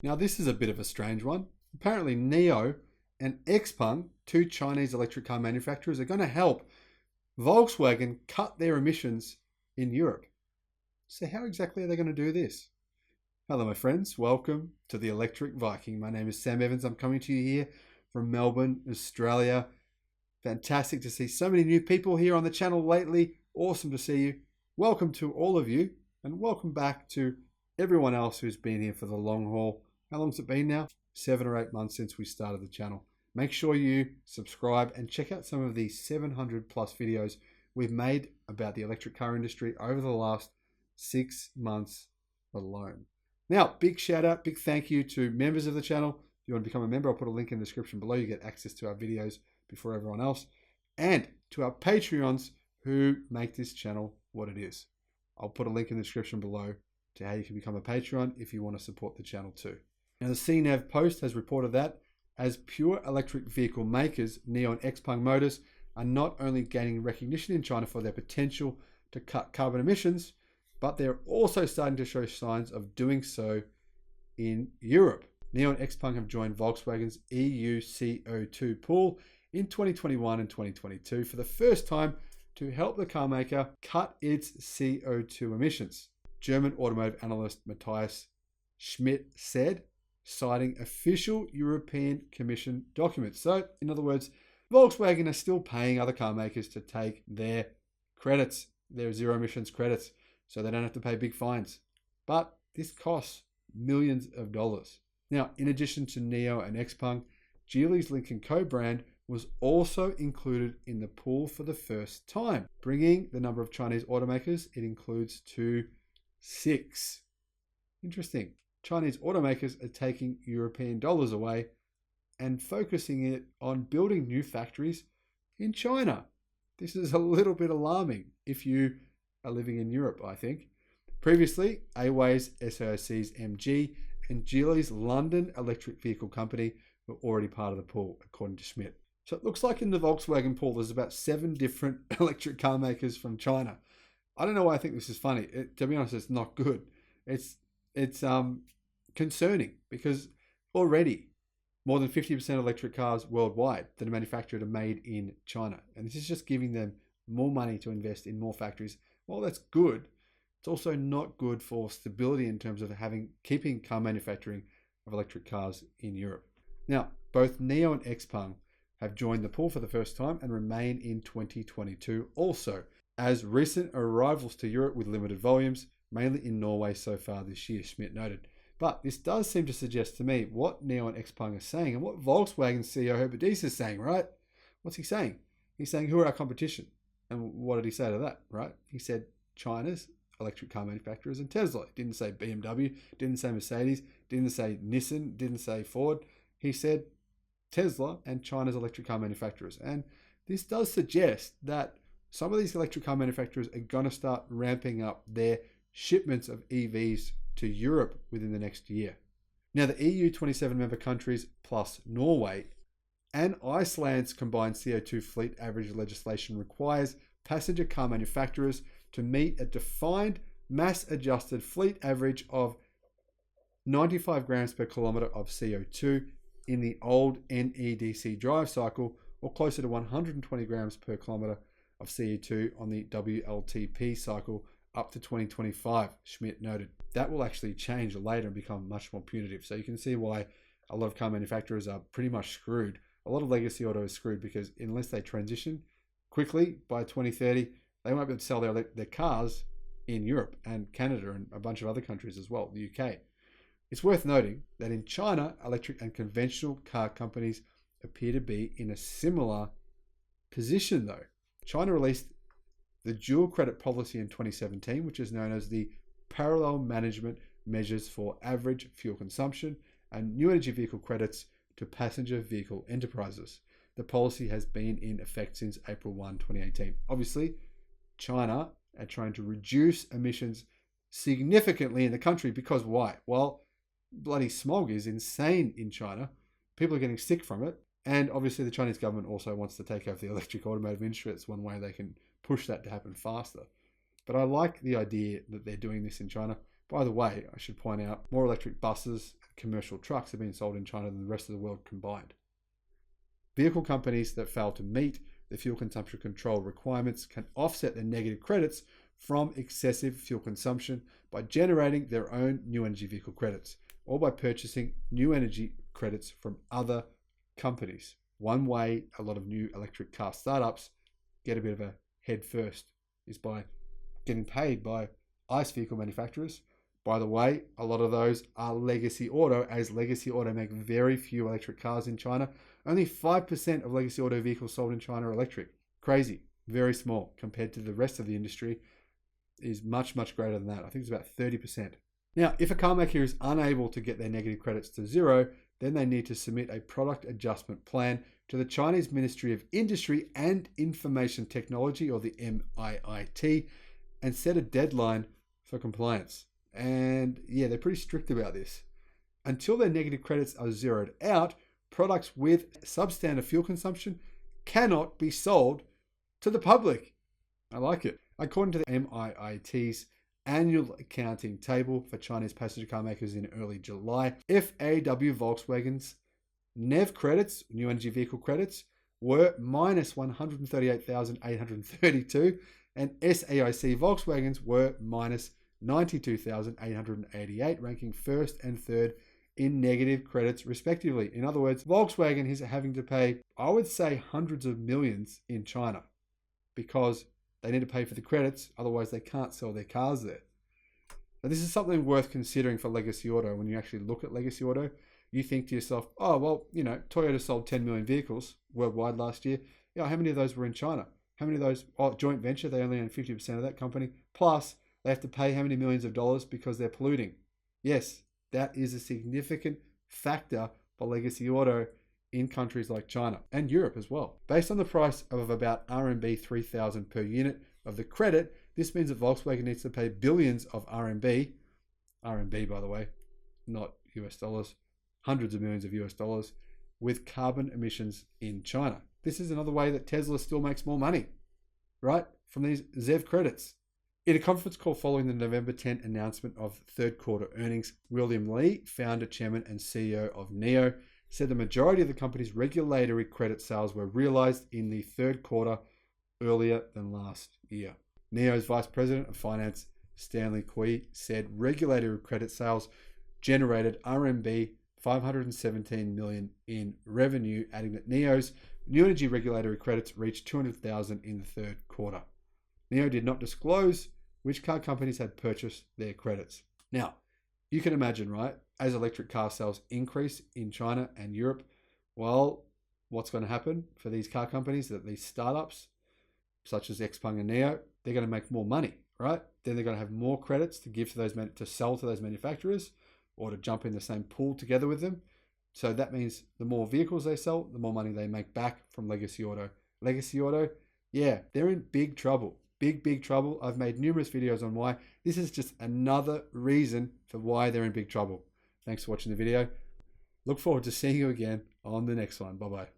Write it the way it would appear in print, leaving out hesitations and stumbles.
Now this is a bit of a strange one. Apparently NIO and Xpeng, two Chinese electric car manufacturers, are going to help Volkswagen cut their emissions in Europe. So how exactly are they going to do this? Hello my friends, welcome to the Electric Viking. My name is Sam Evans. I'm coming to you here from Melbourne, Australia. Fantastic to see so many new people here on the channel lately. Awesome to see you. Welcome to all of you, and welcome back to everyone else who's been here for the long haul. How long's it been now? 7 or 8 months since we started the channel. Make sure you subscribe and check out some of the 700 plus videos we've made about the electric car industry over the last 6 months alone. Now, big shout out, big thank you to members of the channel. If you want to become a member, I'll put a link in the description below. You get access to our videos before everyone else, and to our Patreons who make this channel what it is. I'll put a link in the description below to how you can become a Patreon if you want to support the channel too. Now the CNAV Post has reported that as pure electric vehicle makers, NIO and Xpeng Motors are not only gaining recognition in China for their potential to cut carbon emissions, but they're also starting to show signs of doing so in Europe. NIO and Xpeng have joined Volkswagen's EU CO2 pool in 2021 and 2022 for the first time to help the car maker cut its CO2 emissions. German automotive analyst Matthias Schmidt said, citing official European Commission documents. So, in other words, Volkswagen are still paying other car makers to take their credits, their zero emissions credits, so they don't have to pay big fines. But this costs millions of dollars. Now, in addition to NIO and Xpeng, Geely's Lynk & Co brand was also included in the pool for the first time, bringing the number of Chinese automakers it includes to 6. Interesting. Chinese automakers are taking European dollars away and focusing it on building new factories in China. This is a little bit alarming if you are living in Europe, I think. Previously, Away's SAIC's MG and Geely's London electric vehicle company were already part of the pool, according to Schmidt. So it looks like in the Volkswagen pool, there's about 7 different electric car makers from China. I don't know why I think this is funny. To be honest, it's not good. It's concerning because already more than 50% of electric cars worldwide that are manufactured are made in China. And this is just giving them more money to invest in more factories. Well, that's good. It's also not good for stability in terms of keeping car manufacturing of electric cars in Europe. Now, both NIO and Xpeng have joined the pool for the first time and remain in 2022 also, as recent arrivals to Europe with limited volumes, mainly in Norway so far this year, Schmidt noted. But this does seem to suggest to me what NIO and Xpeng are saying and what Volkswagen CEO Herbert Diess is saying, right? What's he saying? He's saying, who are our competition? And what did he say to that, right? He said China's electric car manufacturers and Tesla. He didn't say BMW, didn't say Mercedes, didn't say Nissan, didn't say Ford. He said Tesla and China's electric car manufacturers. And this does suggest that some of these electric car manufacturers are going to start ramping up their shipments of EVs to Europe within the next year. Now, the EU 27 member countries plus Norway and Iceland's combined CO2 fleet average legislation requires passenger car manufacturers to meet a defined mass-adjusted fleet average of 95 grams per kilometre of CO2 in the old NEDC drive cycle, or closer to 120 grams per kilometre of CO2 on the WLTP cycle up to 2025, Schmidt noted. That will actually change later and become much more punitive. So you can see why a lot of car manufacturers are pretty much screwed. A lot of legacy auto is screwed because unless they transition quickly by 2030, they won't be able to sell their cars in Europe and Canada and a bunch of other countries as well, the UK. It's worth noting that in China, electric and conventional car companies appear to be in a similar position though. China released the dual credit policy in 2017, which is known as the Parallel Management Measures for Average Fuel Consumption and New Energy Vehicle Credits to Passenger Vehicle Enterprises. The policy has been in effect since April 1, 2018. Obviously, China are trying to reduce emissions significantly in the country because why? Well, bloody smog is insane in China. People are getting sick from it. And obviously the Chinese government also wants to take over the electric automotive industry. It's one way they can push that to happen faster. But I like the idea that they're doing this in China. By the way, I should point out more electric buses and commercial trucks are being sold in China than the rest of the world combined. Vehicle companies that fail to meet the fuel consumption control requirements can offset their negative credits from excessive fuel consumption by generating their own new energy vehicle credits or by purchasing new energy credits from other companies. One way a lot of new electric car startups get a bit of a head first is by getting paid by ICE vehicle manufacturers. By the way, a lot of those are Legacy Auto, as Legacy Auto make very few electric cars in China. Only 5% of Legacy Auto vehicles sold in China are electric. Crazy, very small compared to the rest of the industry is much, much greater than that. I think it's about 30%. Now, if a car maker is unable to get their negative credits to zero, then they need to submit a product adjustment plan to the Chinese Ministry of Industry and Information Technology, or the MIIT, and set a deadline for compliance. And yeah, they're pretty strict about this. Until their negative credits are zeroed out, products with substandard fuel consumption cannot be sold to the public. I like it. According to the MIIT's annual accounting table for Chinese passenger car makers in early July, FAW Volkswagen's NEV credits, new energy vehicle credits, were minus 138,832, and SAIC Volkswagens were minus 92,888, ranking first and third in negative credits respectively. In other words, Volkswagen is having to pay, I would say, hundreds of millions in China because they need to pay for the credits, otherwise they can't sell their cars there. Now, this is something worth considering for Legacy Auto. When you actually look at Legacy Auto, you think to yourself, oh, well, Toyota sold 10 million vehicles worldwide last year. Yeah, how many of those were in China? How many of those, joint venture, they only own 50% of that company. Plus, they have to pay how many millions of dollars because they're polluting. Yes, that is a significant factor for Legacy Auto in countries like China and Europe as well. Based on the price of about RMB 3,000 per unit of the credit, this means that Volkswagen needs to pay billions of RMB, by the way, not US dollars, hundreds of millions of US dollars, with carbon emissions in China. This is another way that Tesla still makes more money, right, from these ZEV credits. In a conference call following the November 10 announcement of third quarter earnings, William Li, founder, chairman, and CEO of NIO, said the majority of the company's regulatory credit sales were realized in the third quarter earlier than last year. NIO's Vice President of Finance, Stanley Kui, said regulatory credit sales generated RMB 517 million in revenue, adding that NIO's new energy regulatory credits reached 200,000 in the third quarter. NIO did not disclose which car companies had purchased their credits. Now, you can imagine, right? As electric car sales increase in China and Europe, well, what's going to happen for these car companies, that these startups, such as Xpeng and NIO, they're going to make more money, right? Then they're going to have more credits to give to those to sell to those manufacturers, or to jump in the same pool together with them. So that means the more vehicles they sell, the more money they make back from Legacy Auto. Legacy Auto, yeah, they're in big trouble. Big trouble. I've made numerous videos on why. This is just another reason for why they're in big trouble. Thanks for watching the video. Look forward to seeing you again on the next one. Bye-bye.